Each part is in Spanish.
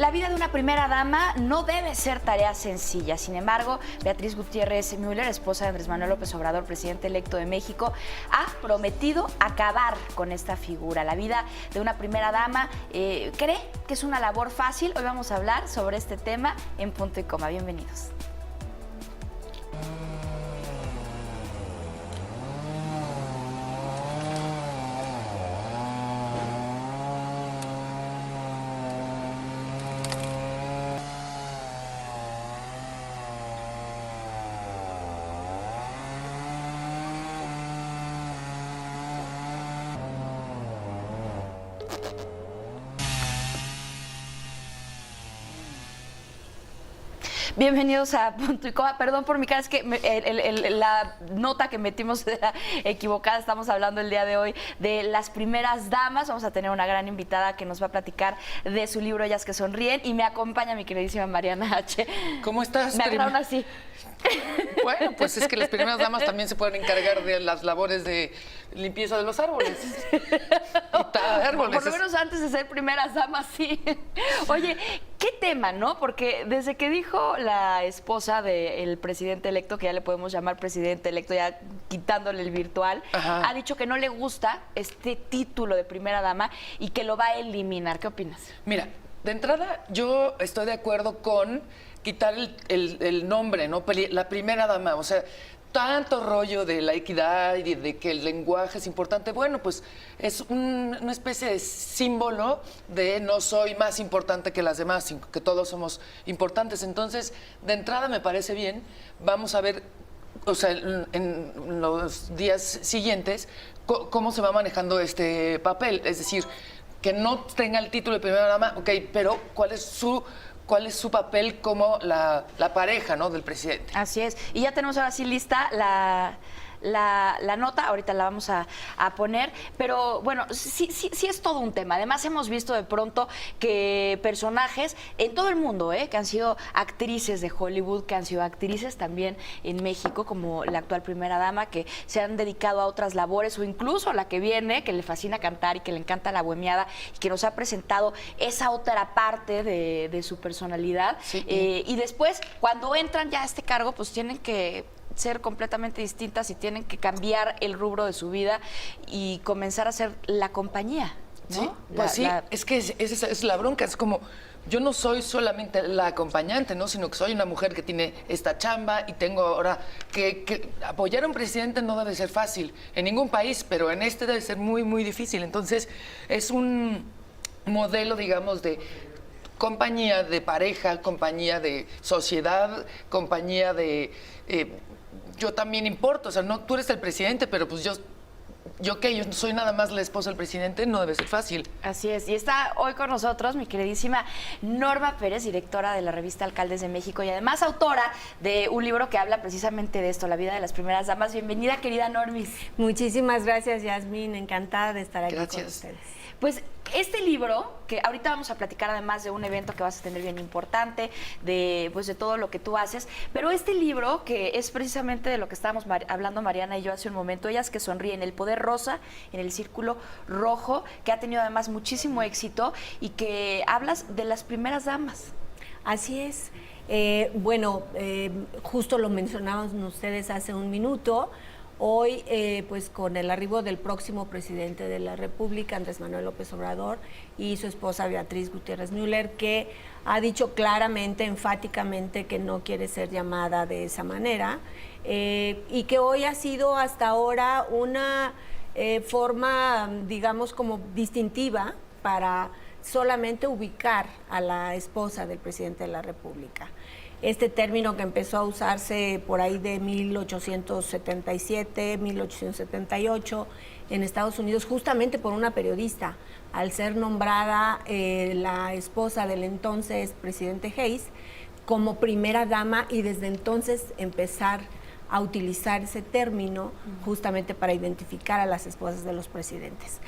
La vida de una primera dama no debe ser tarea sencilla. Sin embargo, Beatriz Gutiérrez Müller, esposa de Andrés Manuel López Obrador, presidente electo de México, ha prometido acabar con esta figura. La vida de una primera dama cree que es una labor fácil. Hoy vamos a hablar sobre este tema en Punto y Coma. Bienvenidos. Bienvenidos a Punto y Coma. Perdón por mi cara, es que la nota que metimos era equivocada. Estamos hablando el día de hoy de las primeras damas. Vamos a tener una gran invitada que nos va a platicar de su libro Ellas que Sonríen. Y me acompaña mi queridísima Mariana H. ¿Cómo estás? Me agarraron así. Bueno, pues es que las primeras damas también se pueden encargar de las labores de limpieza de los árboles. Quitar árboles. Por lo menos antes de ser primeras damas, sí. Oye, qué tema, ¿no? Porque desde que dijo la esposa del presidente electo, que ya le podemos llamar presidente electo, ya quitándole el virtual, Ajá. ha dicho que no le gusta este título de primera dama y que lo va a eliminar. ¿Qué opinas? Mira, de entrada yo estoy de acuerdo con quitar el nombre, ¿no? La primera dama, o sea, tanto rollo de la equidad y de que el lenguaje es importante. Bueno, pues es una especie de símbolo de no soy más importante que las demás, sino que todos somos importantes. Entonces, de entrada me parece bien. Vamos a ver, o sea, en los días siguientes, cómo se va manejando este papel. Es decir, que no tenga el título de primera dama, ok, pero ¿cuál es su papel como la pareja, ¿no?, del presidente? Así es. Y ya tenemos ahora sí lista la nota, ahorita la vamos a poner, pero bueno, sí es todo un tema. Además hemos visto de pronto que personajes en todo el mundo, que han sido actrices de Hollywood, que han sido actrices también en México, como la actual primera dama, que se han dedicado a otras labores, o incluso la que viene, que le fascina cantar y que le encanta la bohemiada, y que nos ha presentado esa otra parte de su personalidad. Sí. Y después, cuando entran ya a este cargo, pues tienen que ser completamente distintas y tienen que cambiar el rubro de su vida y comenzar a ser la compañía, ¿no? Sí, pues es que esa es la bronca. Es como, yo no soy solamente la acompañante, ¿no?, sino que soy una mujer que tiene esta chamba y tengo ahora que apoyar a un presidente no debe ser fácil en ningún país, pero en este debe ser muy, muy difícil. Entonces, es un modelo, digamos, de compañía, de pareja, compañía de sociedad, compañía de yo también importo, o sea, no, tú eres el presidente, pero pues yo soy nada más la esposa del presidente, no debe ser fácil. Así es, y está hoy con nosotros mi queridísima Norma Pérez, directora de la revista Alcaldes de México y además autora de un libro que habla precisamente de esto, la vida de las primeras damas. Bienvenida, querida Normis. Muchísimas gracias, Yasmín, encantada de estar aquí Gracias. con ustedes. Pues este libro, que ahorita vamos a platicar además de un evento que vas a tener bien importante, de todo lo que tú haces, pero este libro, que es precisamente de lo que estábamos hablando Mariana y yo hace un momento, Ellas que Sonríen, el poder rosa en el círculo rojo, que ha tenido además muchísimo éxito y que hablas de las primeras damas. Así es. Justo lo mencionaban ustedes hace un minuto. Hoy, pues con el arribo del próximo presidente de la República, Andrés Manuel López Obrador, y su esposa Beatriz Gutiérrez Müller, que ha dicho claramente, enfáticamente, que no quiere ser llamada de esa manera, y que hoy ha sido hasta ahora una forma, digamos, como distintiva para solamente ubicar a la esposa del presidente de la República. Este término que empezó a usarse por ahí de 1877, 1878 en Estados Unidos, justamente por una periodista, al ser nombrada la esposa del entonces presidente Hayes como primera dama, y desde entonces empezar a utilizar ese término justamente para identificar a las esposas de los presidentes.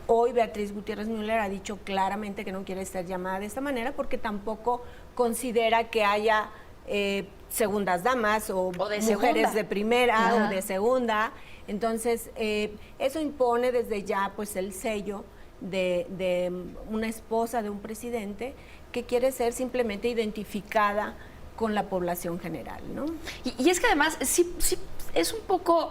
Hoy Beatriz Gutiérrez Müller ha dicho claramente que no quiere ser llamada de esta manera porque tampoco considera que haya segundas damas o de mujeres segunda. de primera. Ajá. O de segunda. Entonces, eso impone desde ya pues el sello de una esposa de un presidente que quiere ser simplemente identificada con la población general, ¿no? Y es que además sí es un poco...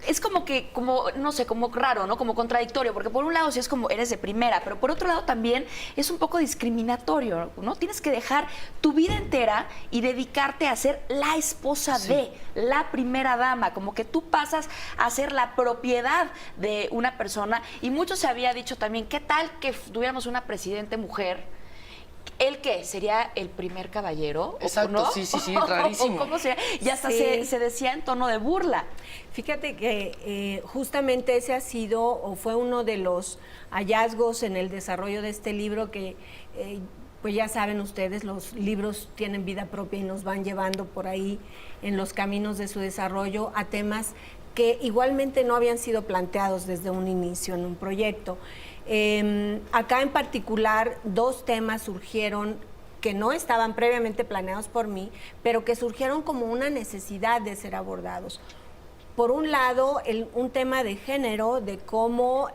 Es como que, no sé, como raro, ¿no? Como contradictorio, porque por un lado sí es como eres de primera, pero por otro lado también es un poco discriminatorio, ¿no? Tienes que dejar tu vida entera y dedicarte a ser la esposa de, la primera dama, como que tú pasas a ser la propiedad de una persona. Y mucho se había dicho también, ¿qué tal que tuviéramos una presidente mujer? ¿El qué? ¿Sería el primer caballero? Exacto, ¿no? sí, rarísimo. ¿Cómo sería? Y hasta Sí. se decía en tono de burla. Fíjate que justamente ese ha sido o fue uno de los hallazgos en el desarrollo de este libro que, pues ya saben ustedes, los libros tienen vida propia y nos van llevando por ahí en los caminos de su desarrollo a temas que igualmente no habían sido planteados desde un inicio en un proyecto. Acá en particular, dos temas surgieron que no estaban previamente planeados por mí, pero que surgieron como una necesidad de ser abordados. Por un lado, un tema de género, de cómo,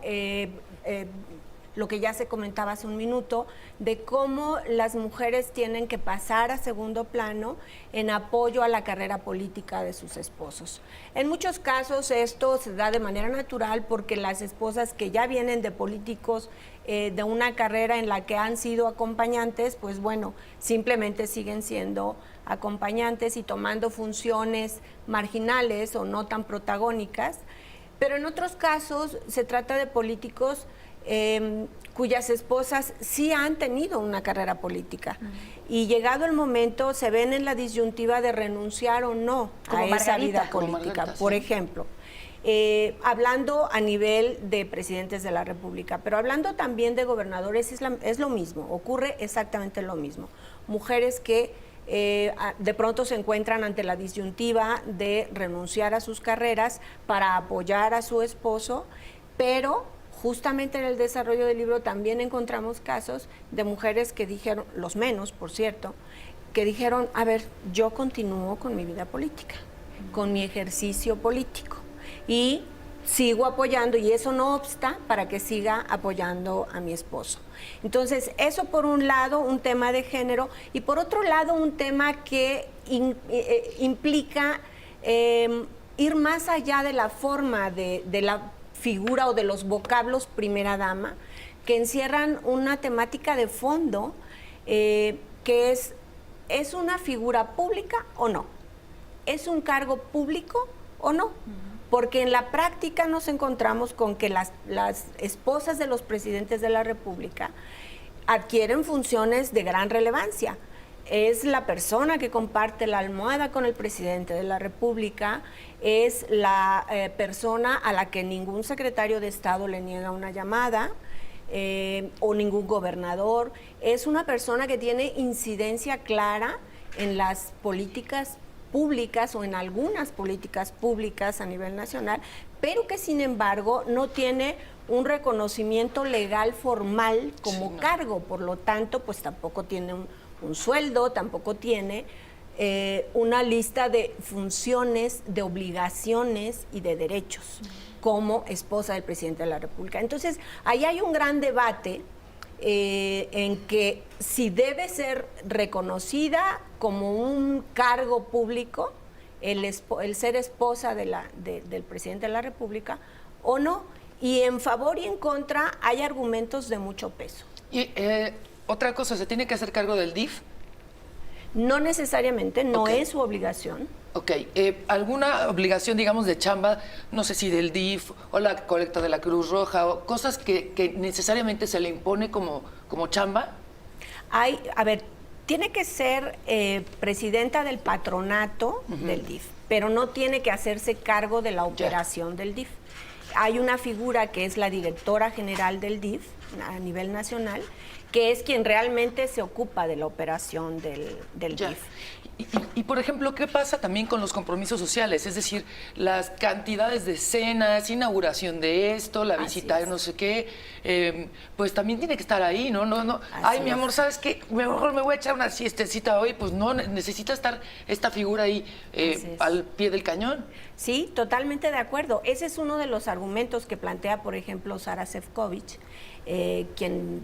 lo que ya se comentaba hace un minuto, de cómo las mujeres tienen que pasar a segundo plano en apoyo a la carrera política de sus esposos. En muchos casos esto se da de manera natural porque las esposas que ya vienen de políticos de una carrera en la que han sido acompañantes, pues bueno, simplemente siguen siendo acompañantes y tomando funciones marginales o no tan protagónicas, pero en otros casos se trata de políticos cuyas esposas sí han tenido una carrera política y llegado el momento se ven en la disyuntiva de renunciar o no Como a esa Margarita. vida Como política. Margarita, Por sí. ejemplo, hablando a nivel de presidentes de la República, pero hablando también de gobernadores, es lo mismo, ocurre exactamente lo mismo. Mujeres que de pronto se encuentran ante la disyuntiva de renunciar a sus carreras para apoyar a su esposo, pero justamente en el desarrollo del libro también encontramos casos de mujeres que dijeron, los menos, por cierto, que dijeron, a ver, yo continúo con mi vida política, con mi ejercicio político y sigo apoyando y eso no obsta para que siga apoyando a mi esposo. Entonces, eso por un lado, un tema de género y por otro lado, un tema que implica ir más allá de la forma de la figura o de los vocablos primera dama, que encierran una temática de fondo que ¿es una figura pública o no? ¿Es un cargo público o no? Porque en la práctica nos encontramos con que las esposas de los presidentes de la República adquieren funciones de gran relevancia. Es la persona que comparte la almohada con el presidente de la República, es la persona a la que ningún secretario de Estado le niega una llamada o ningún gobernador. Es una persona que tiene incidencia clara en las políticas públicas o en algunas políticas públicas a nivel nacional, pero que sin embargo no tiene un reconocimiento legal formal como cargo, por lo tanto, pues tampoco tiene un sueldo, tampoco tiene una lista de funciones, de obligaciones y de derechos como esposa del presidente de la República. Entonces, ahí hay un gran debate en que si debe ser reconocida como un cargo público el ser esposa del presidente de la República o no, y en favor y en contra hay argumentos de mucho peso. Y otra cosa, ¿se tiene que hacer cargo del DIF? No necesariamente, no Ok. es su obligación. Ok, ¿alguna obligación, digamos, de chamba, no sé si del DIF o la colecta de la Cruz Roja, o cosas que necesariamente se le impone como chamba? A ver, tiene que ser presidenta del patronato del DIF, pero no tiene que hacerse cargo de la operación del DIF. Hay una figura que es la directora general del DIF, a nivel nacional, que es quien realmente se ocupa de la operación del Ya. DIF. Y, por ejemplo, ¿qué pasa también con los compromisos sociales? Es decir, las cantidades de cenas, inauguración de esto, la visita de no sé qué, pues también tiene que estar ahí, ¿no? No. Ay, mi amor, ¿sabes qué? Mejor me voy a echar una siestecita hoy. Pues no, necesita estar esta figura ahí al pie del cañón. Sí, totalmente de acuerdo. Ese es uno de los argumentos que plantea, por ejemplo, Sara Sefcovic, quien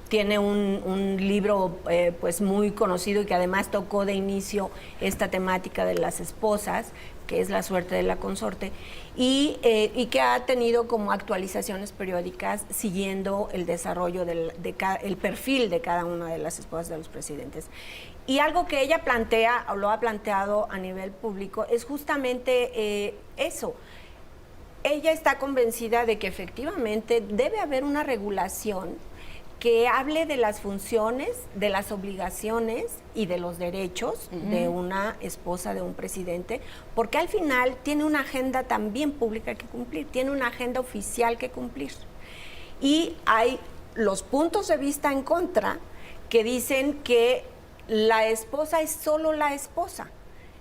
tiene un libro pues muy conocido y que además tocó de inicio esta temática de las esposas, que es la suerte de la consorte, y que ha tenido como actualizaciones periódicas siguiendo el desarrollo el perfil de cada una de las esposas de los presidentes. Y algo que ella plantea, o lo ha planteado a nivel público, es justamente eso. Ella está convencida de que efectivamente debe haber una regulación que hable de las funciones, de las obligaciones y de los derechos de una esposa de un presidente, porque al final tiene una agenda también pública que cumplir, tiene una agenda oficial que cumplir. Y hay los puntos de vista en contra que dicen que la esposa es solo la esposa.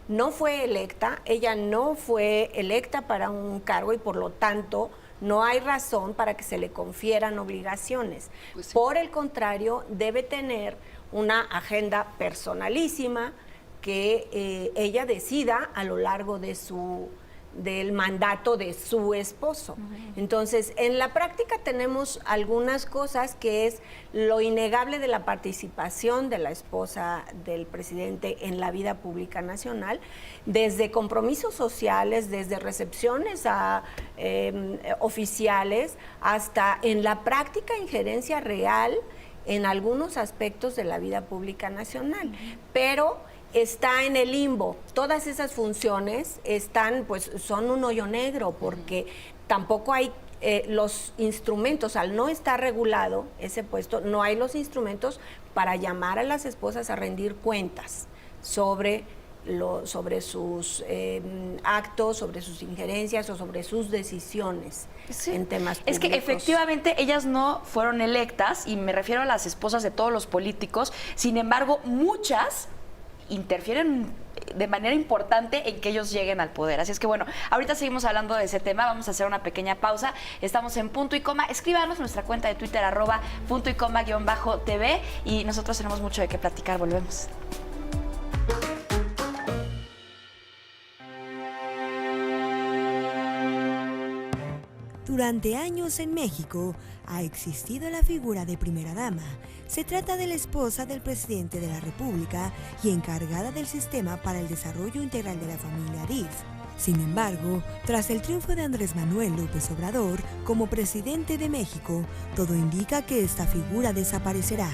No fue electa, ella no fue electa para un cargo y por lo tanto no hay razón para que se le confieran obligaciones. Pues sí. Por el contrario, debe tener una agenda personalísima que ella decida a lo largo del mandato de su esposo. Entonces, en la práctica tenemos algunas cosas que es lo innegable de la participación de la esposa del presidente en la vida pública nacional, desde compromisos sociales, desde recepciones oficiales, hasta en la práctica injerencia real en algunos aspectos de la vida pública nacional. Pero está en el limbo. Todas esas funciones son un hoyo negro porque tampoco hay los instrumentos, al no estar regulado ese puesto, no hay los instrumentos para llamar a las esposas a rendir cuentas sobre sus actos, sobre sus injerencias o sobre sus decisiones en temas públicos. Es que efectivamente ellas no fueron electas, y me refiero a las esposas de todos los políticos, sin embargo, muchas interfieren de manera importante en que ellos lleguen al poder. Así es que bueno, ahorita seguimos hablando de ese tema, vamos a hacer una pequeña pausa, estamos en Punto y Coma, escríbanos nuestra cuenta de Twitter @punto y coma _TV y nosotros tenemos mucho de qué platicar, volvemos. Durante años en México ha existido la figura de primera dama. Se trata de la esposa del presidente de la República y encargada del sistema para el desarrollo integral de la familia DIF. Sin embargo, tras el triunfo de Andrés Manuel López Obrador como presidente de México, todo indica que esta figura desaparecerá.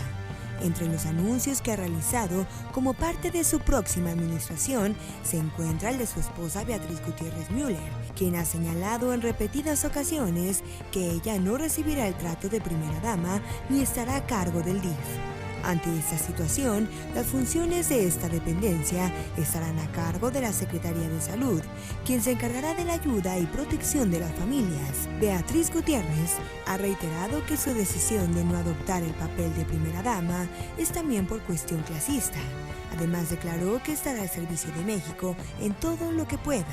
Entre los anuncios que ha realizado como parte de su próxima administración se encuentra el de su esposa Beatriz Gutiérrez Müller, quien ha señalado en repetidas ocasiones que ella no recibirá el trato de primera dama ni estará a cargo del DIF. Ante esta situación, las funciones de esta dependencia estarán a cargo de la Secretaría de Salud, quien se encargará de la ayuda y protección de las familias. Beatriz Gutiérrez ha reiterado que su decisión de no adoptar el papel de primera dama es también por cuestión clasista. Además, declaró que estará al servicio de México en todo lo que pueda.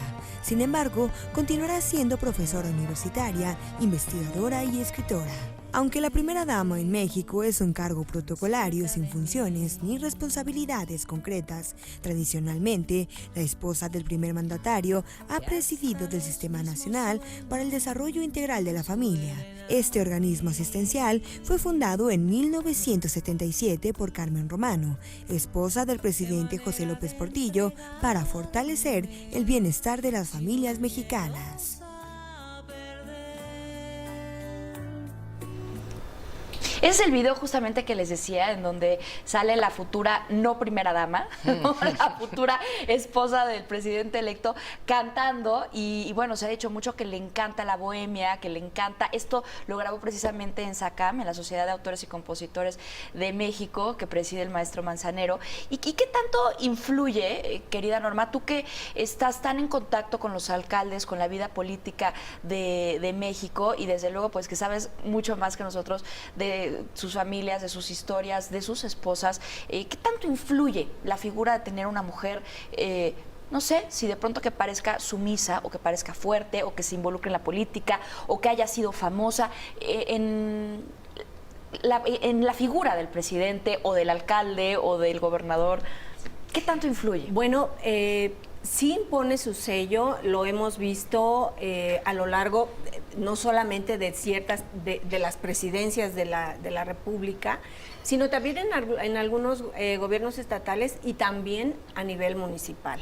Sin embargo, continuará siendo profesora universitaria, investigadora y escritora. Aunque la primera dama en México es un cargo protocolario sin funciones ni responsabilidades concretas, tradicionalmente la esposa del primer mandatario ha presidido del Sistema Nacional para el Desarrollo Integral de la Familia. Este organismo asistencial fue fundado en 1977 por Carmen Romano, esposa del presidente José López Portillo, para fortalecer el bienestar de las familias mexicanas. Es el video justamente que les decía, en donde sale la futura no primera dama, ¿no? La futura esposa del presidente electo, cantando. Y bueno, se ha dicho mucho que le encanta la bohemia, que le encanta. Esto lo grabó precisamente en SACAM, en la Sociedad de Autores y Compositores de México, que preside el maestro Manzanero. ¿Y qué tanto influye, querida Norma, tú que estás tan en contacto con los alcaldes, con la vida política de México, y desde luego pues que sabes mucho más que nosotros de sus familias, de sus historias, de sus esposas, qué tanto influye la figura de tener una mujer, no sé, si de pronto que parezca sumisa o que parezca fuerte o que se involucre en la política o que haya sido famosa, en la figura del presidente o del alcalde o del gobernador? ¿Qué tanto influye? Bueno, sí impone su sello, lo hemos visto a lo largo, no solamente de ciertas, de las presidencias de la República, sino también en algunos gobiernos estatales y también a nivel municipal.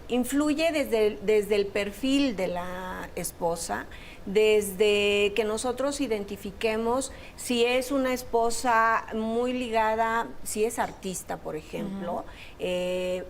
Influye desde el perfil de la esposa, desde que nosotros identifiquemos si es una esposa muy ligada, si es artista, por ejemplo,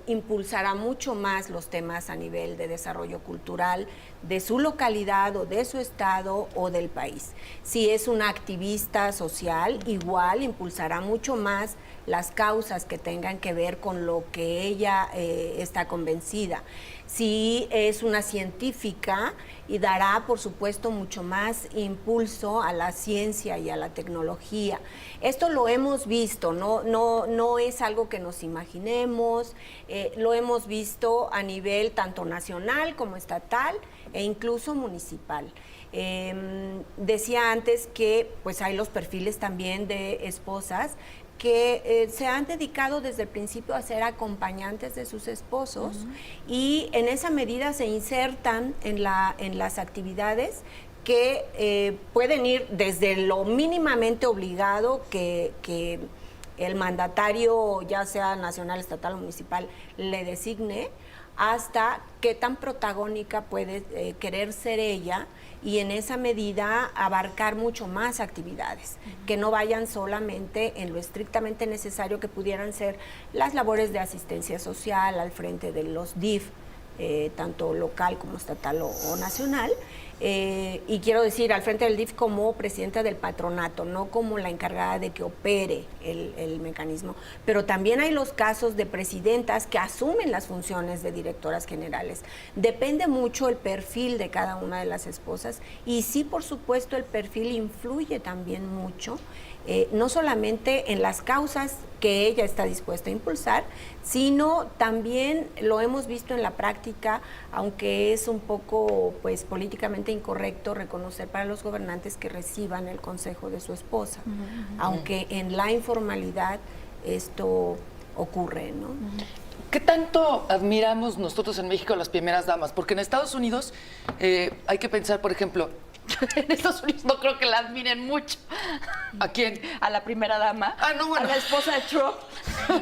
impulsará mucho más los temas a nivel de desarrollo cultural de su localidad o de su estado o del país. Si es una activista social, igual impulsará mucho más las causas que tengan que ver con lo que ella está convencida. Si es una científica, y dará, por supuesto, mucho más impulso a la ciencia y a la tecnología. Esto lo hemos visto, no es algo que nos imaginemos, lo hemos visto a nivel tanto nacional como estatal e incluso municipal. Decía antes que pues hay los perfiles también de esposas que se han dedicado desde el principio a ser acompañantes de sus esposos y en esa medida se insertan en las actividades que pueden ir desde lo mínimamente obligado que el mandatario, ya sea nacional, estatal o municipal, le designe, hasta qué tan protagónica puede querer ser ella y en esa medida abarcar mucho más actividades, que no vayan solamente en lo estrictamente necesario que pudieran ser las labores de asistencia social al frente de los DIF, tanto local como estatal o nacional, y quiero decir, al frente del DIF como presidenta del patronato, no como la encargada de que opere el mecanismo, pero también hay los casos de presidentas que asumen las funciones de directoras generales. Depende mucho el perfil de cada una de las esposas y sí, por supuesto, el perfil influye también mucho, no solamente en las causas que ella está dispuesta a impulsar, sino también lo hemos visto en la práctica, aunque es un poco pues políticamente incorrecto reconocer para los gobernantes que reciban el consejo de su esposa, aunque en la informalidad esto ocurre, ¿no? ¿Qué tanto admiramos nosotros en México a las primeras damas? Porque en Estados Unidos hay que pensar, por ejemplo, En Estados Unidos no creo que la admiren mucho. ¿a quién? A la primera dama. Ah, no, bueno. A la esposa de Trump.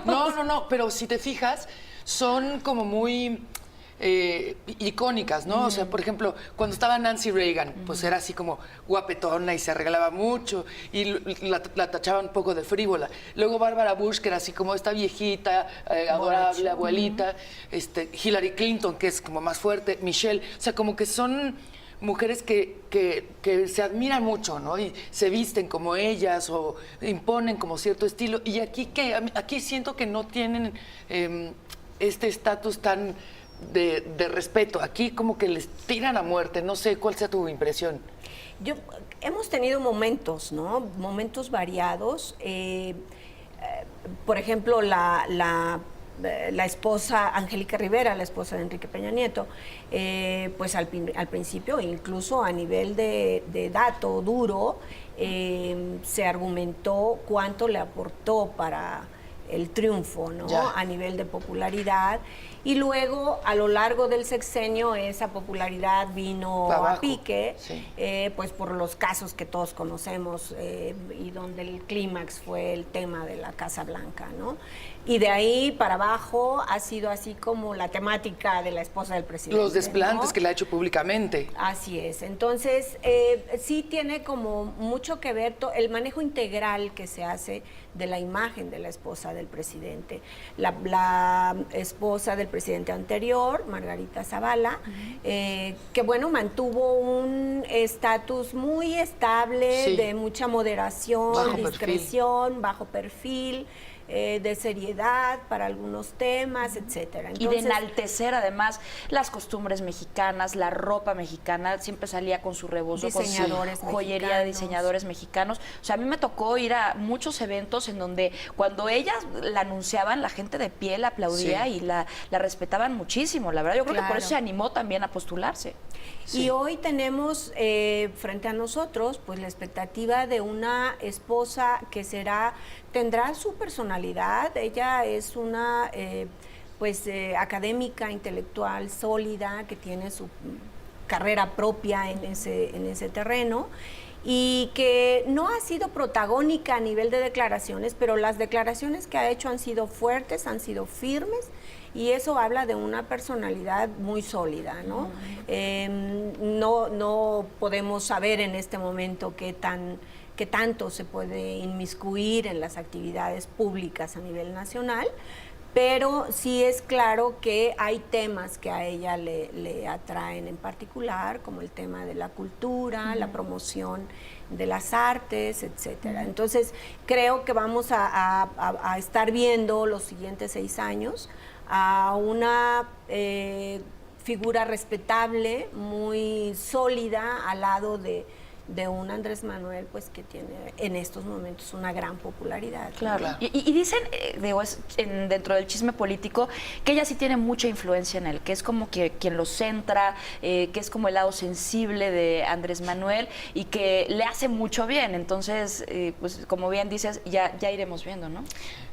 No, pero si te fijas, son como muy icónicas, ¿no? O sea, por ejemplo, cuando estaba Nancy Reagan, pues era así como guapetona y se arreglaba mucho y la tachaban un poco de frívola. Luego Bárbara Bush, que era así como esta viejita, adorable, abuelita, Hillary Clinton, que es como más fuerte, Michelle, o sea, como que son mujeres que se admiran mucho, ¿no? Y se visten como ellas o imponen como cierto estilo. Y aquí siento que no tienen este estatus tan de respeto. Aquí como que les tiran a muerte. No sé cuál sea tu impresión. Hemos tenido momentos, ¿no? Momentos variados. Por ejemplo, la esposa Angélica Rivera, la esposa de Enrique Peña Nieto, pues al principio, incluso a nivel de dato duro, se argumentó cuánto le aportó para el triunfo, ¿no? Ya. A nivel de popularidad. Y luego, a lo largo del sexenio, esa popularidad vino Pa' a abajo, pique, sí. pues por los casos que todos conocemos, y donde el clímax fue el tema de la Casa Blanca, ¿no? Y de ahí para abajo ha sido así como la temática de la esposa del presidente. Los desplantes ¿no? que le ha hecho públicamente. Así es. Entonces, sí tiene como mucho que ver el manejo integral que se hace de la imagen de la esposa del presidente. La esposa del presidente anterior, Margarita Zavala, que bueno, mantuvo un estatus muy estable, Sí. de mucha moderación, Bajo perfil. discreción, bajo perfil, de seriedad para algunos temas, etcétera. Y de enaltecer además las costumbres mexicanas, la ropa mexicana, siempre salía con su rebozo, con su Diseñadores joyería de mexicanos. diseñadores mexicanos. O sea, a mí me tocó ir a muchos eventos en donde cuando ellas la anunciaban, la gente de pie la aplaudía Sí. y la respetaban muchísimo. La verdad, yo creo que por Claro. eso se animó también a postularse. Sí. Y hoy tenemos frente a nosotros pues la expectativa de una esposa que tendrá su personalidad. Ella es una académica, intelectual, sólida, que tiene su carrera propia en ese terreno, y que no ha sido protagónica a nivel de declaraciones, pero las declaraciones que ha hecho han sido fuertes, han sido firmes, y eso habla de una personalidad muy sólida, ¿no? No podemos saber en este momento qué tanto se puede inmiscuir en las actividades públicas a nivel nacional, pero sí es claro que hay temas que a ella le atraen en particular, como el tema de la cultura, la promoción de las artes, etcétera. Entonces, creo que vamos a estar viendo los siguientes 6 años a una figura respetable, muy sólida, al lado de un Andrés Manuel, pues que tiene en estos momentos una gran popularidad. Claro. Claro. Y dicen, dentro del chisme político, que ella sí tiene mucha influencia en él, que es como que quien lo centra, que es como el lado sensible de Andrés Manuel y que le hace mucho bien. Entonces, pues como bien dices, ya iremos viendo, ¿no?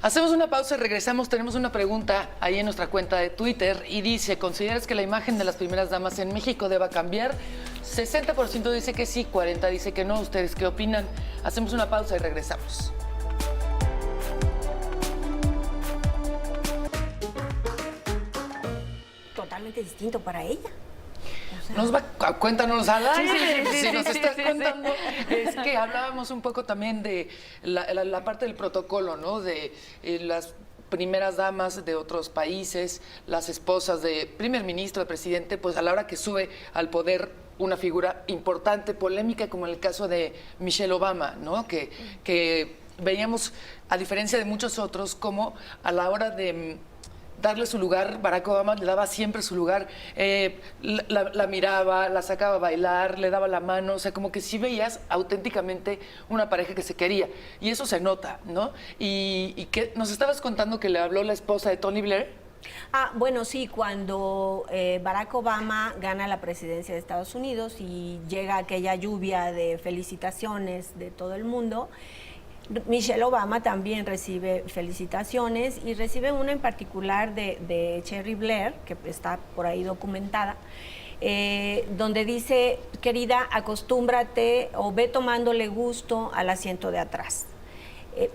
Hacemos una pausa y regresamos. Tenemos una pregunta ahí en nuestra cuenta de Twitter y dice, ¿consideras que la imagen de las primeras damas en México deba cambiar? 60% dice que sí, 40% dice que no. ¿Ustedes qué opinan? Hacemos una pausa y regresamos. Totalmente distinto para ella. Cuéntanos al aire, sí, si sí, nos sí, estás sí, contando. Es que hablábamos un poco también de la parte del protocolo, ¿no? De las primeras damas de otros países, las esposas de primer ministro, de presidente, pues a la hora que sube al poder una figura importante, polémica, como en el caso de Michelle Obama, ¿no? Que veíamos, a diferencia de muchos otros, como a la hora de darle su lugar, Barack Obama le daba siempre su lugar, la miraba, la sacaba a bailar, le daba la mano, o sea, como que sí veías auténticamente una pareja que se quería, y eso se nota, ¿no? Y que nos estabas contando que le habló la esposa de Tony Blair. Bueno, sí, cuando Barack Obama gana la presidencia de Estados Unidos y llega aquella lluvia de felicitaciones de todo el mundo, Michelle Obama también recibe felicitaciones, y recibe una en particular de Cherie Blair, que está por ahí documentada, donde dice: querida, acostúmbrate o ve tomándole gusto al asiento de atrás,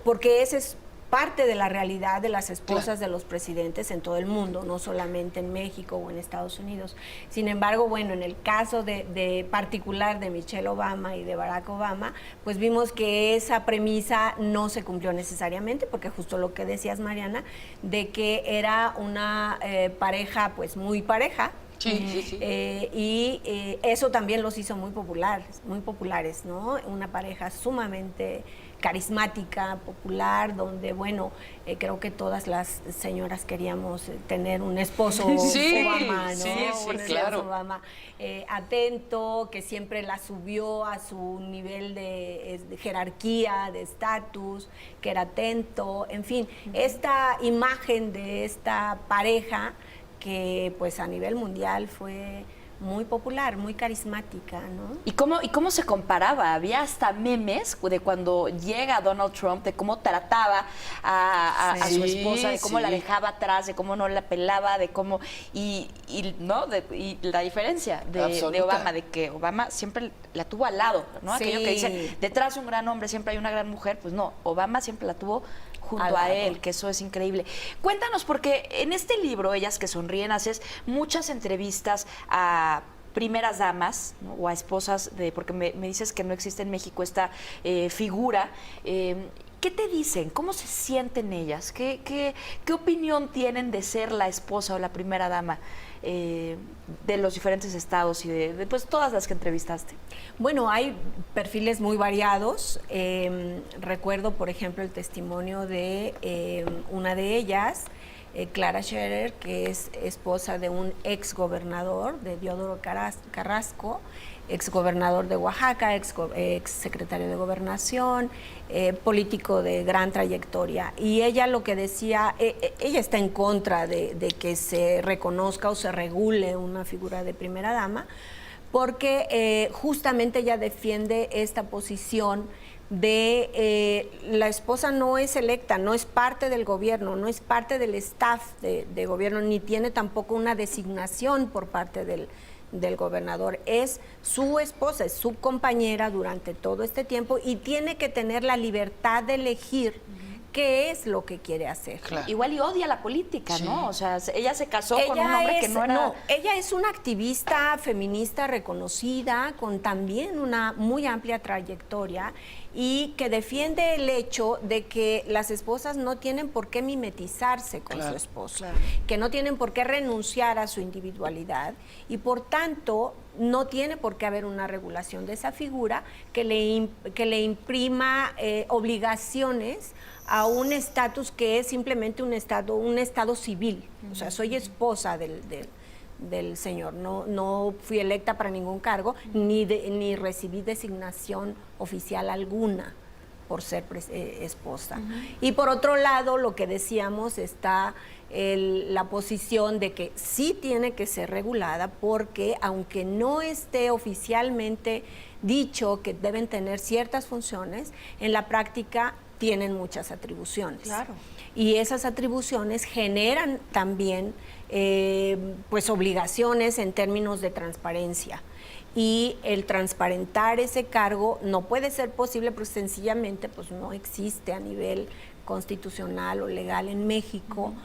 porque ese es parte de la realidad de las esposas de los presidentes en todo el mundo, no solamente en México o en Estados Unidos. Sin embargo, bueno, en el caso de particular de Michelle Obama y de Barack Obama, pues vimos que esa premisa no se cumplió necesariamente, porque justo lo que decías, Mariana, de que era una pareja, pues muy pareja. Sí. Y eso también los hizo muy populares, ¿no? Una pareja sumamente carismática, popular, donde, bueno, creo que todas las señoras queríamos tener un esposo Obama, ¿no? Sí, Un esposo claro. Obama atento, que siempre la subió a su nivel de jerarquía, de estatus, que era atento, en fin, esta imagen de esta pareja que pues a nivel mundial fue muy popular, muy carismática, ¿no? ¿Y cómo se comparaba? Había hasta memes de cuando llega Donald Trump, de cómo trataba a su esposa, de cómo la dejaba atrás, de cómo no la pelaba, de cómo... Y la diferencia de Obama, de que Obama siempre la tuvo al lado, ¿no? Sí. Aquello que dicen, detrás de un gran hombre siempre hay una gran mujer, pues no, Obama siempre la tuvo junto Al a lado. él, que eso es increíble. Cuéntanos, porque en este libro, Ellas que sonríen, haces muchas entrevistas a primeras damas, ¿no? O a esposas, porque me dices que no existe en México esta figura. ¿Qué te dicen? ¿Cómo se sienten ellas? ¿Qué opinión tienen de ser la esposa o la primera dama de los diferentes estados y de pues, todas las que entrevistaste? Bueno, hay perfiles muy variados. Recuerdo, por ejemplo, el testimonio de una de ellas, Clara Scherer, que es esposa de un ex gobernador, de Diodoro Carrasco, ex gobernador de Oaxaca, ex secretario de Gobernación, político de gran trayectoria. Y ella lo que decía, ella está en contra de que se reconozca o se regule una figura de primera dama, porque justamente ella defiende esta posición de la esposa no es electa, no es parte del gobierno, no es parte del staff de gobierno, ni tiene tampoco una designación por parte del gobernador. Es su esposa, es su compañera durante todo este tiempo y tiene que tener la libertad de elegir qué es lo que quiere hacer. Claro. Igual y odia la política, Sí. ¿no? O sea, ella se casó con un hombre que no era... No, ella es una activista feminista reconocida, con también una muy amplia trayectoria y que defiende el hecho de que las esposas no tienen por qué mimetizarse con su esposo, que no tienen por qué renunciar a su individualidad y por tanto no tiene por qué haber una regulación de esa figura que le imprima obligaciones a un estatus que es simplemente un estado civil. O sea, soy esposa del señor, no fui electa para ningún cargo, ni recibí designación oficial alguna por ser esposa. Y por otro lado, lo que decíamos, está la posición de que sí tiene que ser regulada porque aunque no esté oficialmente dicho que deben tener ciertas funciones, en la práctica tienen muchas atribuciones. Claro. Y esas atribuciones generan también pues obligaciones en términos de transparencia. Y el transparentar ese cargo no puede ser posible porque sencillamente pues, no existe a nivel constitucional o legal en México.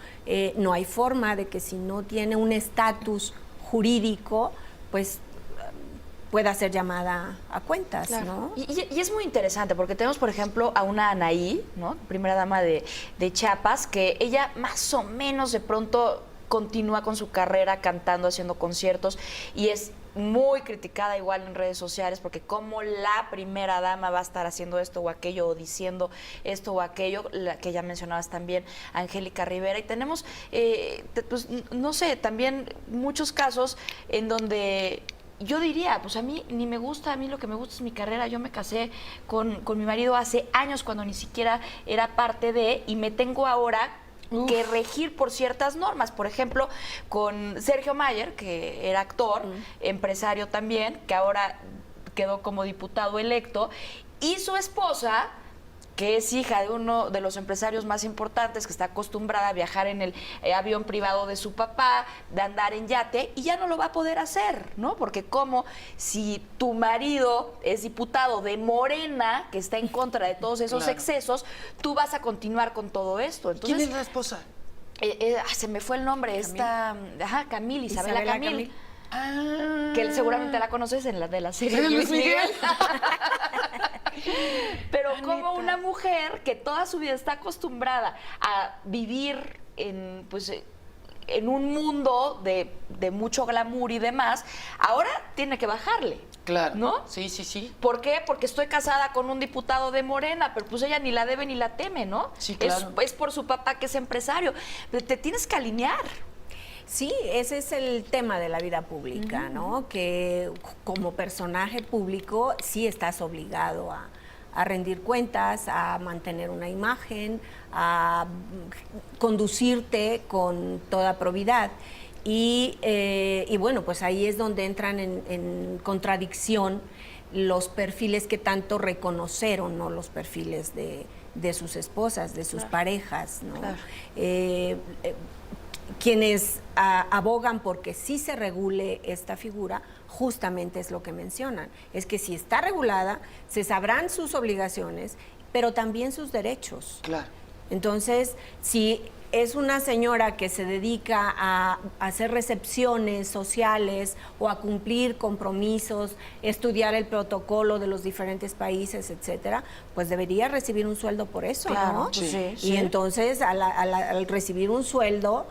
No hay forma de que si no tiene un estatus jurídico, pues pueda ser llamada a cuentas, Claro. ¿no? Y es muy interesante porque tenemos, por ejemplo, a una Anaí, ¿no? Primera dama de Chiapas, que ella más o menos de pronto continúa con su carrera cantando, haciendo conciertos y es muy criticada igual en redes sociales porque como la primera dama va a estar haciendo esto o aquello o diciendo esto o aquello, la que ya mencionabas también, Angélica Rivera, y tenemos, pues no sé, también muchos casos en donde yo diría, pues a mí ni me gusta, a mí lo que me gusta es mi carrera. Yo me casé con mi marido hace años cuando ni siquiera era parte de, y me tengo ahora que regir por ciertas normas. Por ejemplo, con Sergio Mayer, que era actor, empresario también, que ahora quedó como diputado electo, y su esposa, que es hija de uno de los empresarios más importantes, que está acostumbrada a viajar en el avión privado de su papá, de andar en yate, y ya no lo va a poder hacer, ¿no? Porque como si tu marido es diputado de Morena, que está en contra de todos esos excesos, tú vas a continuar con todo esto. Entonces, ¿Quién es la esposa? se me fue el nombre, Camil, Isabela Camil. Ah. Que seguramente la conoces en la de la serie ¿De Luis Miguel? Pero como una mujer que toda su vida está acostumbrada a vivir en un mundo de mucho glamour y demás, ahora tiene que bajarle. Claro. ¿No? Sí, sí, sí. ¿Por qué? Porque estoy casada con un diputado de Morena, pero pues ella ni la debe ni la teme, ¿no? Sí, claro. Es por su papá que es empresario. Pero te tienes que alinear. Sí, ese es el tema de la vida pública, ¿no? Que como personaje público sí estás obligado a rendir cuentas, a mantener una imagen, a conducirte con toda probidad. Y bueno, pues ahí es donde entran en contradicción los perfiles que tanto reconocieron, ¿no? Los perfiles de sus esposas, de sus parejas, ¿no? Claro. Quienes abogan porque sí se regule esta figura, justamente es lo que mencionan, es que si está regulada, se sabrán sus obligaciones, pero también sus derechos. Claro. Entonces, si es una señora que se dedica a hacer recepciones sociales o a cumplir compromisos, estudiar el protocolo de los diferentes países, etcétera, pues debería recibir un sueldo por eso, Claro, ¿no? pues sí, Y sí. entonces, al recibir un sueldo,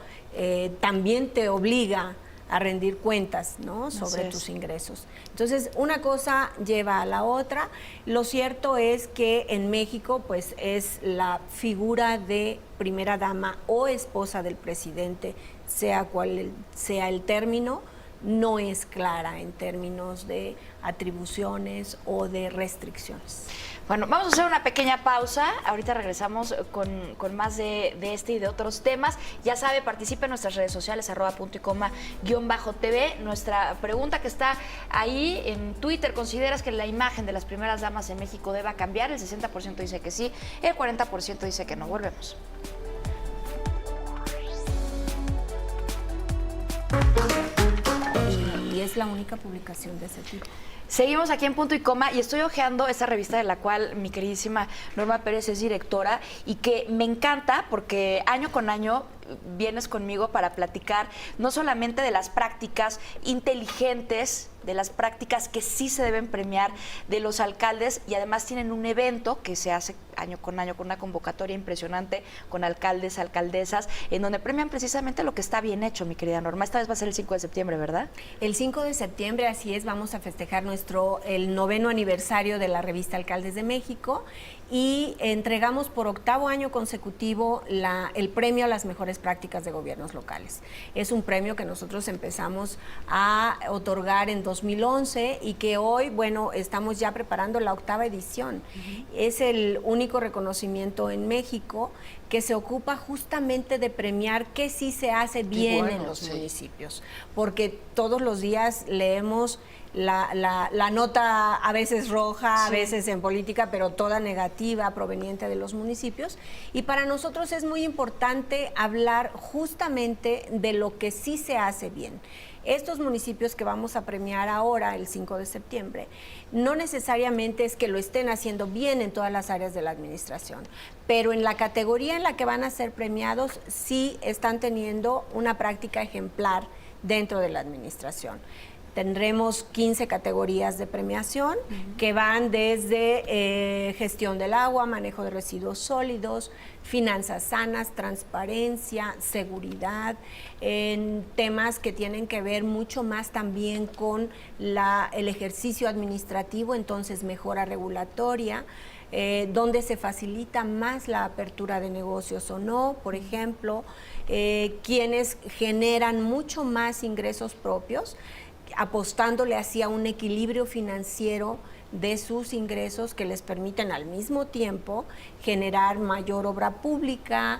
también te obliga a rendir cuentas, ¿no? Sobre tus ingresos. Entonces, una cosa lleva a la otra. Lo cierto es que en México, pues, es la figura de primera dama o esposa del presidente, sea cual sea el término, no es clara en términos de atribuciones o de restricciones. Bueno, vamos a hacer una pequeña pausa. Ahorita regresamos con más de este y de otros temas. Ya sabe, participe en nuestras redes sociales, @puntoycoma_TV. Nuestra pregunta que está ahí en Twitter: ¿consideras que la imagen de las primeras damas en México deba cambiar? El 60% dice que sí, el 40% dice que no. Volvemos. Y es la única publicación de ese tipo. Seguimos aquí en Punto y Coma y estoy hojeando esta revista de la cual mi queridísima Norma Pérez es directora y que me encanta porque año con año vienes conmigo para platicar no solamente de las prácticas inteligentes, de las prácticas que sí se deben premiar de los alcaldes, y además tienen un evento que se hace año con año con una convocatoria impresionante con alcaldes, alcaldesas, en donde premian precisamente lo que está bien hecho, mi querida Norma. Esta vez va a ser el 5 de septiembre, ¿verdad? El 5 de septiembre, así es, vamos a festejar el 9º aniversario de la revista Alcaldes de México y entregamos por 8º año consecutivo el premio a las mejores prácticas de gobiernos locales. Es un premio que nosotros empezamos a otorgar en 2011 y que hoy, bueno, estamos ya preparando la 8ª edición. Es el único reconocimiento en México que se ocupa justamente de premiar qué sí se hace bien en los municipios, porque todos los días leemos la nota a veces roja, a veces en política, pero toda negativa proveniente de los municipios. Y para nosotros es muy importante hablar justamente de lo que sí se hace bien. Estos municipios que vamos a premiar ahora, el 5 de septiembre, no necesariamente es que lo estén haciendo bien en todas las áreas de la administración, pero en la categoría en la que van a ser premiados sí están teniendo una práctica ejemplar dentro de la administración. Tendremos 15 categorías de premiación que van desde gestión del agua, manejo de residuos sólidos, finanzas sanas, transparencia, seguridad, en temas que tienen que ver mucho más también con el ejercicio administrativo, entonces mejora regulatoria, donde se facilita más la apertura de negocios o no, por ejemplo, quienes generan mucho más ingresos propios, apostándole hacia un equilibrio financiero de sus ingresos que les permiten al mismo tiempo generar mayor obra pública,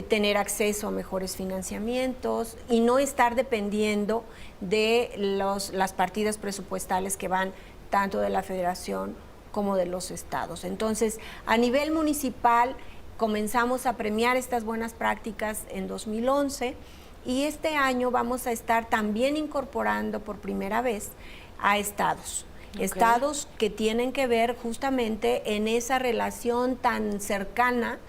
tener acceso a mejores financiamientos y no estar dependiendo de las partidas presupuestales que van tanto de la Federación como de los estados. Entonces, a nivel municipal comenzamos a premiar estas buenas prácticas en 2011. Y este año vamos a estar también incorporando por primera vez a estados. Estados que tienen que ver justamente en esa relación tan cercana.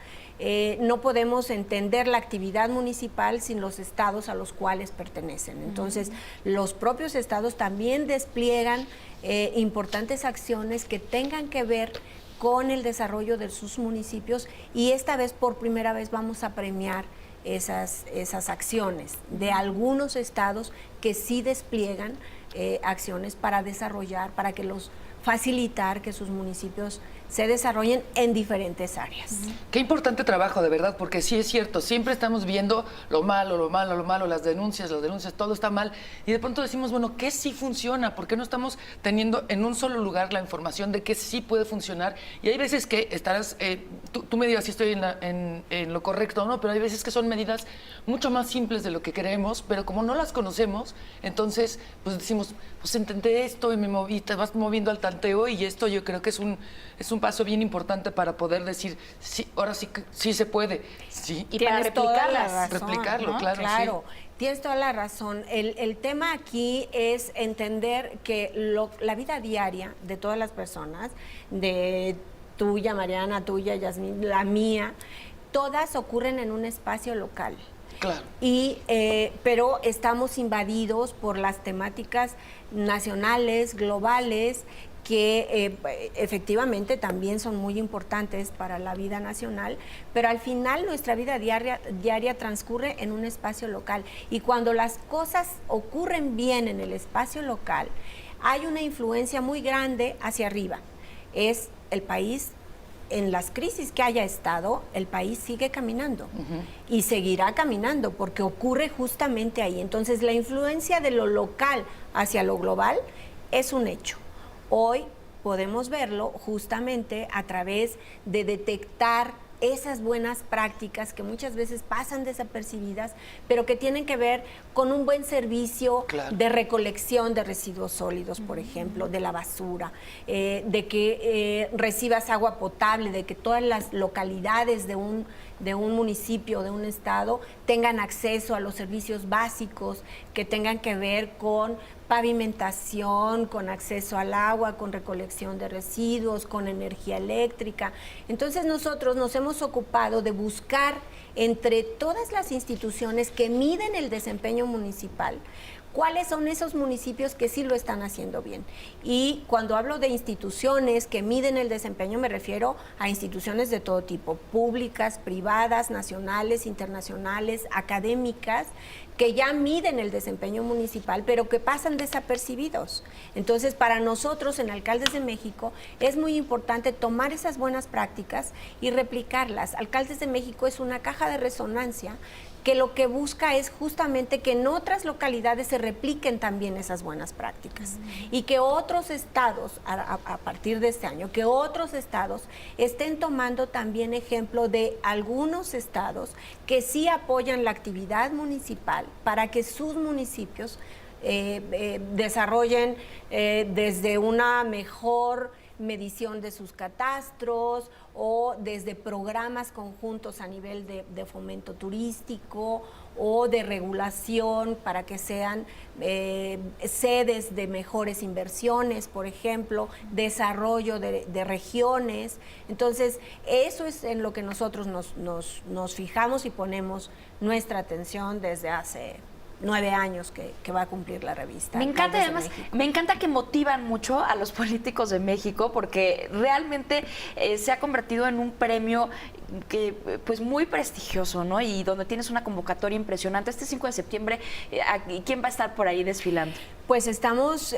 No podemos entender la actividad municipal sin los estados a los cuales pertenecen. Entonces, los propios estados también despliegan importantes acciones que tengan que ver con el desarrollo de sus municipios y esta vez, por primera vez, vamos a premiar esas acciones de algunos estados que sí despliegan acciones para desarrollar, para facilitar que sus municipios se desarrollen en diferentes áreas. Qué importante trabajo, de verdad, porque sí es cierto, siempre estamos viendo lo malo, las denuncias, todo está mal, y de pronto decimos, bueno, ¿qué sí funciona? ¿Por qué no estamos teniendo en un solo lugar la información de qué sí puede funcionar? Y hay veces que estarás, tú me digas si estoy en lo correcto o no, pero hay veces que son medidas mucho más simples de lo que creemos, pero como no las conocemos, entonces pues decimos, pues intenté esto y me moví, te vas moviendo al tanteo, y esto yo creo que es un paso bien importante para poder decir, sí, ahora sí se puede. Sí. Y para Tienes toda la replicarlas. razón, Replicarlo, ¿no? claro, sí. Tienes toda la razón. El tema aquí es entender que la vida diaria de todas las personas, de tuya, Mariana, tuya, Yasmín, la mía, todas ocurren en un espacio local. Claro. Pero estamos invadidos por las temáticas nacionales, globales, que efectivamente también son muy importantes para la vida nacional, pero al final nuestra vida diaria transcurre en un espacio local, y cuando las cosas ocurren bien en el espacio local, hay una influencia muy grande hacia arriba. Es el país, en las crisis que haya estado, el país sigue caminando y seguirá caminando porque ocurre justamente ahí. Entonces, la influencia de lo local hacia lo global es un hecho. Hoy podemos verlo justamente a través de detectar esas buenas prácticas que muchas veces pasan desapercibidas, pero que tienen que ver con un buen servicio de recolección de residuos sólidos, por ejemplo, de la basura, de que recibas agua potable, de que todas las localidades de un municipio, de un estado, tengan acceso a los servicios básicos que tengan que ver con pavimentación, con acceso al agua, con recolección de residuos, con energía eléctrica. Entonces nosotros nos hemos ocupado de buscar entre todas las instituciones que miden el desempeño municipal, ¿cuáles son esos municipios que sí lo están haciendo bien? Y cuando hablo de instituciones que miden el desempeño, me refiero a instituciones de todo tipo, públicas, privadas, nacionales, internacionales, académicas, que ya miden el desempeño municipal, pero que pasan desapercibidos. Entonces, para nosotros en Alcaldes de México es muy importante tomar esas buenas prácticas y replicarlas. Alcaldes de México es una caja de resonancia que lo que busca es justamente que en otras localidades se repliquen también esas buenas prácticas y que otros estados, a partir de este año, que otros estados estén tomando también ejemplo de algunos estados que sí apoyan la actividad municipal para que sus municipios desarrollen desde una mejor medición de sus catastros o desde programas conjuntos a nivel de fomento turístico o de regulación para que sean sedes de mejores inversiones, por ejemplo, desarrollo de regiones. Entonces, eso es en lo que nosotros nos fijamos y ponemos nuestra atención desde hace 9 años que va a cumplir la revista. Me encanta, además, me encanta que motivan mucho a los políticos de México, porque realmente se ha convertido en un premio que pues muy prestigioso, ¿no? Y donde tienes una convocatoria impresionante. Este 5 de septiembre, ¿quién va a estar por ahí desfilando? Pues estamos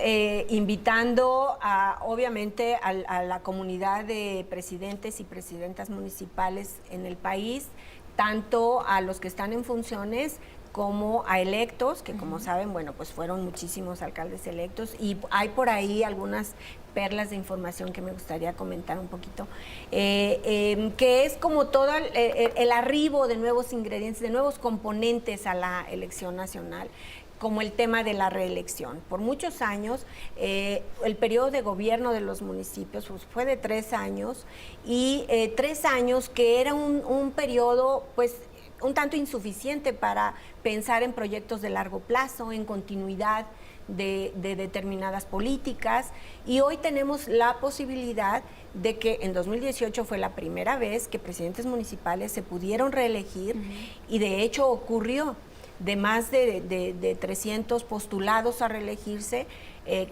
invitando obviamente a la comunidad de presidentes y presidentas municipales en el país, tanto a los que están en funciones como a electos, que como saben, bueno, pues fueron muchísimos alcaldes electos, y hay por ahí algunas perlas de información que me gustaría comentar un poquito, que es como todo el arribo de nuevos ingredientes, de nuevos componentes a la elección nacional, como el tema de la reelección. Por muchos años, el periodo de gobierno de los municipios pues, fue de 3 años, y 3 años que era un periodo, pues, un tanto insuficiente para pensar en proyectos de largo plazo, en continuidad de determinadas políticas, y hoy tenemos la posibilidad de que en 2018 fue la primera vez que presidentes municipales se pudieron reelegir, y de hecho ocurrió. de más de 300 postulados a reelegirse,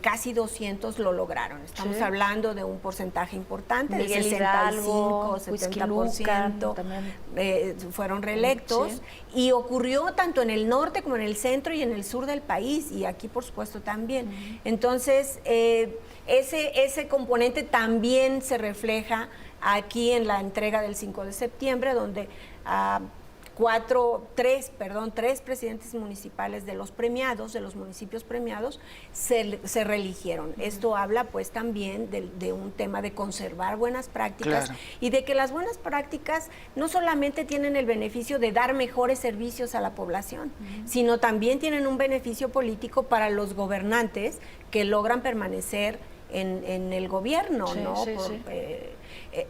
casi 200 lo lograron. Estamos Sí. hablando de un porcentaje importante, Miguel de Hidalgo, 65, Huixquilucan 70% también. fueron reelectos. Sí. Y ocurrió tanto en el norte como en el centro y en el sur del país, y aquí por supuesto también. Entonces, ese componente también se refleja aquí en la entrega del 5 de septiembre, donde tres presidentes municipales de los premiados, de los municipios premiados, se reeligieron. Esto habla pues también de un tema de conservar buenas prácticas, Claro. y de que las buenas prácticas no solamente tienen el beneficio de dar mejores servicios a la población, sino también tienen un beneficio político para los gobernantes que logran permanecer en el gobierno, Sí, ¿no? sí, sí.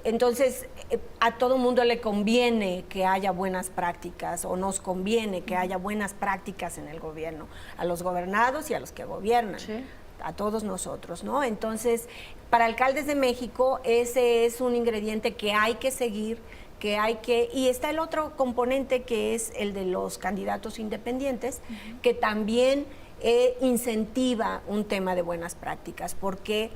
Entonces, a todo mundo le conviene que haya buenas prácticas, o nos conviene que haya buenas prácticas en el gobierno, a los gobernados y a los que gobiernan. Sí. A todos nosotros, ¿no? Entonces, para Alcaldes de México, ese es un ingrediente que hay que seguir, y está el otro componente, que es el de los candidatos independientes, que también incentiva un tema de buenas prácticas, porque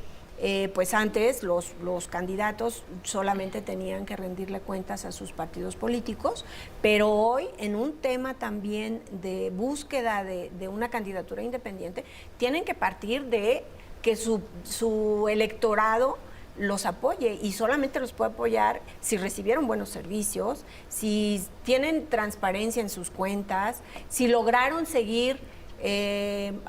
pues antes los candidatos solamente tenían que rendirle cuentas a sus partidos políticos, pero hoy, en un tema también de búsqueda de una candidatura independiente, tienen que partir de que su electorado los apoye, y solamente los puede apoyar si recibieron buenos servicios, si tienen transparencia en sus cuentas, si lograron seguir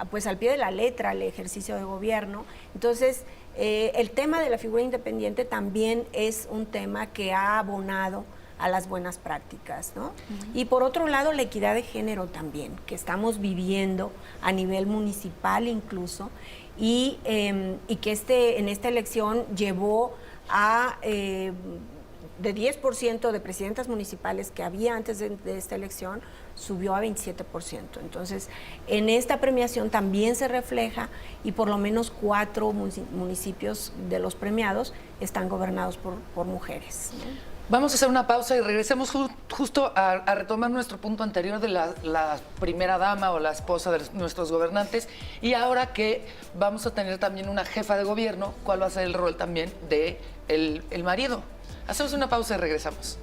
pues al pie de la letra el ejercicio de gobierno. Entonces, el tema de la figura independiente también es un tema que ha abonado a las buenas prácticas, ¿no? Y por otro lado, la equidad de género también, que estamos viviendo a nivel municipal incluso, y que en esta elección llevó a de 10% de presidentas municipales que había antes de esta elección, subió a 27%. Entonces, en esta premiación también se refleja, y por lo menos 4 municipios de los premiados están gobernados por mujeres, ¿no? Vamos a hacer una pausa y regresemos justo a retomar nuestro punto anterior de la primera dama o la esposa de nuestros gobernantes. Y ahora que vamos a tener también una jefa de gobierno, ¿cuál va a ser el rol también de el marido? Hacemos una pausa y regresamos.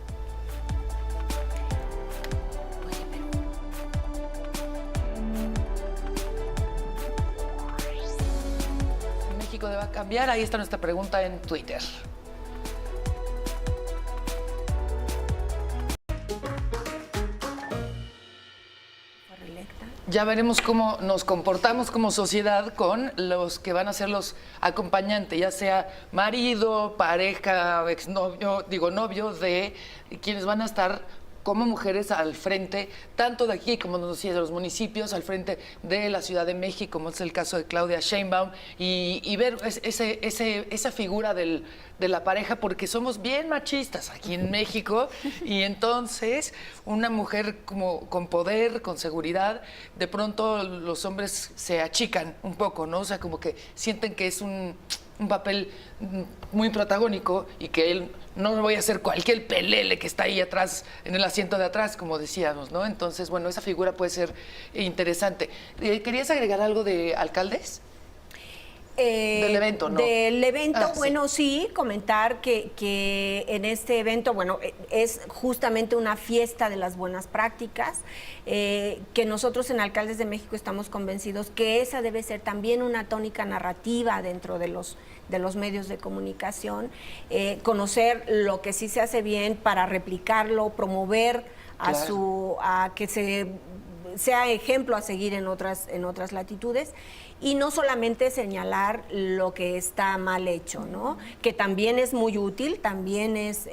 México debe cambiar. Ahí está nuestra pregunta en Twitter. Ya veremos cómo nos comportamos como sociedad con los que van a ser los acompañantes, ya sea marido, pareja, exnovio, novio, de quienes van a estar como mujeres al frente, tanto de aquí como nos decía, de los municipios, al frente de la Ciudad de México, como es el caso de Claudia Sheinbaum, y ver esa figura de la pareja, porque somos bien machistas aquí en México, y entonces una mujer como con poder, con seguridad, de pronto los hombres se achican un poco, ¿no? O sea, como que sienten que es un papel muy protagónico, y que él no voy a hacer cualquier pelele que está ahí atrás, en el asiento de atrás, como decíamos, ¿no? Entonces, bueno, esa figura puede ser interesante. ¿Querías agregar algo de alcaldes? Del evento, ¿no? Del evento, Sí. bueno, sí, comentar que en este evento, bueno, es justamente una fiesta de las buenas prácticas, que nosotros en Alcaldes de México estamos convencidos que esa debe ser también una tónica narrativa dentro de los medios de comunicación, conocer lo que sí se hace bien para replicarlo, promover Claro. a que sea ejemplo a seguir en otras latitudes, y no solamente señalar lo que está mal hecho, ¿no? Que también es muy útil, también es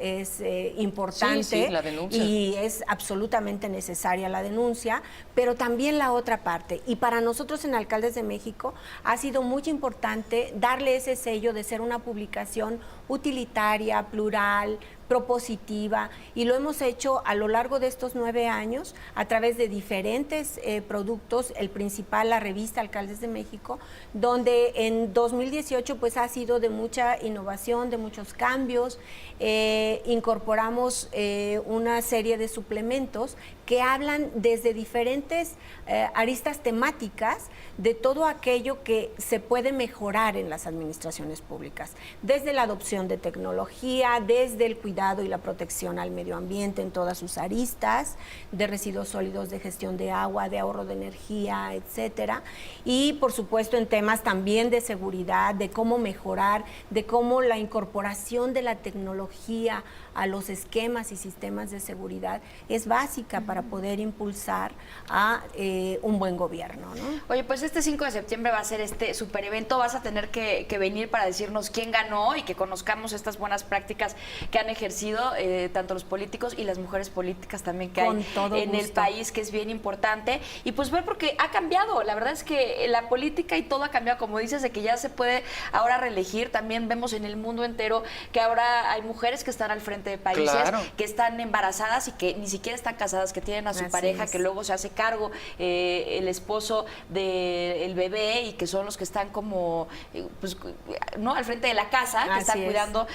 importante, Sí, la denuncia. y es absolutamente necesaria la denuncia, pero también la otra parte. Y para nosotros en Alcaldes de México ha sido muy importante darle ese sello de ser una publicación utilitaria, plural, propositiva, y lo hemos hecho a lo largo de estos 9 años a través de diferentes productos, el principal, la revista Alcaldes de México, donde en 2018 pues ha sido de mucha innovación, de muchos cambios. Incorporamos una serie de suplementos que hablan desde diferentes aristas temáticas de todo aquello que se puede mejorar en las administraciones públicas, desde la adopción de tecnología, desde el cuidado y la protección al medio ambiente en todas sus aristas, de residuos sólidos, de gestión de agua, de ahorro de energía, etcétera, y por supuesto en temas también de seguridad, de cómo mejorar, de cómo la incorporación de la tecnología a los esquemas y sistemas de seguridad es básica para poder impulsar a un buen gobierno, ¿no? Oye, pues este 5 de septiembre va a ser este super evento, vas a tener que venir para decirnos quién ganó y que conozcamos estas buenas prácticas que han ejercido tanto los políticos y las mujeres políticas también que hay en el país, que es bien importante, y pues ver porque ha cambiado, la verdad es que la política y todo ha cambiado, como dices, de que ya se puede ahora reelegir, también vemos en el mundo entero que ahora hay mujeres que están al frente de países, que están embarazadas y que ni siquiera están casadas, que tienen a su pareja, que luego se hace cargo el esposo del bebé y que son los que están como pues, ¿no? al frente de la casa, que están cuidando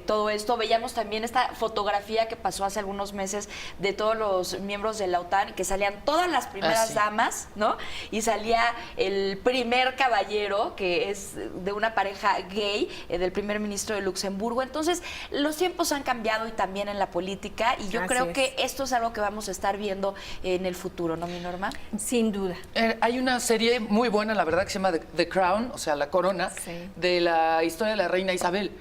todo esto. Veíamos también esta fotografía que pasó hace algunos meses de todos los miembros de la OTAN, que salían todas las primeras damas, ¿no? Y salía el primer caballero, que es de una pareja gay, del primer ministro de Luxemburgo. Entonces, los tiempos han cambiado y también en la política, y yo creo que esto es algo que vamos a estar viendo en el futuro, ¿no, mi Norma? Sin duda. Hay una serie muy buena, la verdad, que se llama The Crown, o sea, La Corona, de la historia de la reina Isabel.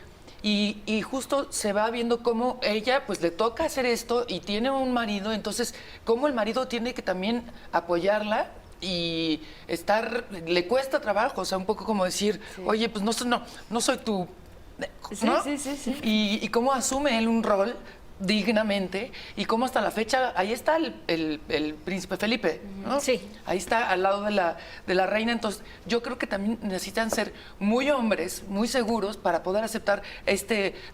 Y justo se va viendo cómo ella pues le toca hacer esto y tiene un marido, entonces cómo el marido tiene que también apoyarla y le cuesta trabajo, o sea, un poco como decir, oye, pues no soy tu... ¿no? Sí. Y cómo asume él un rol dignamente y cómo hasta la fecha, ahí está el príncipe Felipe, ¿no? Sí. Ahí está al lado de la reina, entonces yo creo que también necesitan ser muy hombres, muy seguros para poder aceptar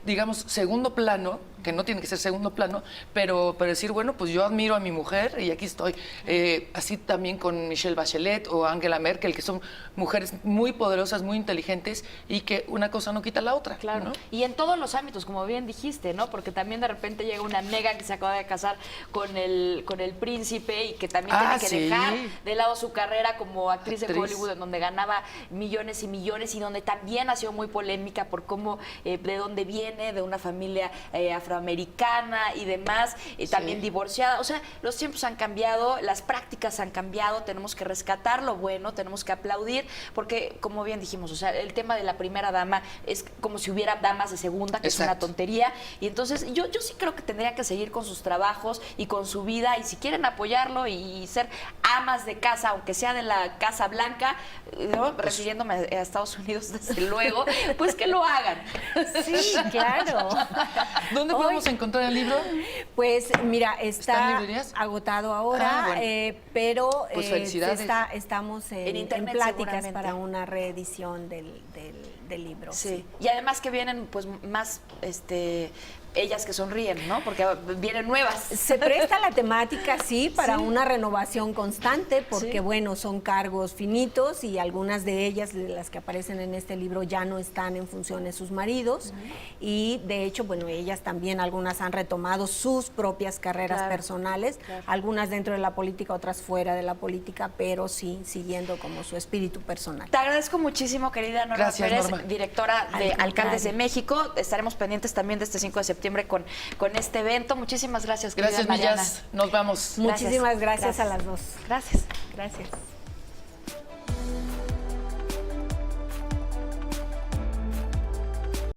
digamos, segundo plano, que no tiene que ser segundo plano, pero decir, bueno, pues yo admiro a mi mujer y aquí estoy. Así también con Michelle Bachelet o Angela Merkel, que son mujeres muy poderosas, muy inteligentes y que una cosa no quita la otra. Claro, ¿no? Y en todos los ámbitos, como bien dijiste, ¿no? Porque también de repente llega una nega que se acaba de casar con el príncipe y que también tiene que dejar de lado su carrera como actriz de Hollywood, en donde ganaba millones y millones y donde también ha sido muy polémica por cómo, de dónde viene, de una familia afroamericana y demás, también divorciada. O sea, los tiempos han cambiado, las prácticas han cambiado, tenemos que rescatar lo bueno, tenemos que aplaudir, porque como bien dijimos, o sea, el tema de la primera dama es como si hubiera damas de segunda, que es una tontería, y entonces yo sí creo que tendrían que seguir con sus trabajos y con su vida, y si quieren apoyarlo y ser amas de casa, aunque sea de la Casa Blanca, ¿no? Refiriéndome a Estados Unidos desde luego, pues que lo hagan. Sí, claro. ¿Dónde podemos encontrar el libro? Pues mira, ¿Está en está librerías? agotado ahora, Bueno. Pero Pues felicidades. Estamos En internet, pláticas seguramente. para una reedición del libro. Sí. Y además que vienen pues más ellas que sonríen, ¿no? Porque vienen nuevas. Se presta la temática, sí, para una renovación constante, porque bueno, son cargos finitos y algunas de ellas, de las que aparecen en este libro, ya no están en función de sus maridos, y de hecho, bueno, ellas también, algunas han retomado sus propias carreras personales, algunas dentro de la política, otras fuera de la política, pero sí siguiendo como su espíritu personal. Te agradezco muchísimo, querida Norma Pérez, Norma. directora de Alcaldes de México. Estaremos pendientes también de este 5 de septiembre con este evento. Muchísimas gracias, querida Gracias, Mariana. Millas. Nos vamos. Muchísimas gracias a las dos. Gracias. Gracias.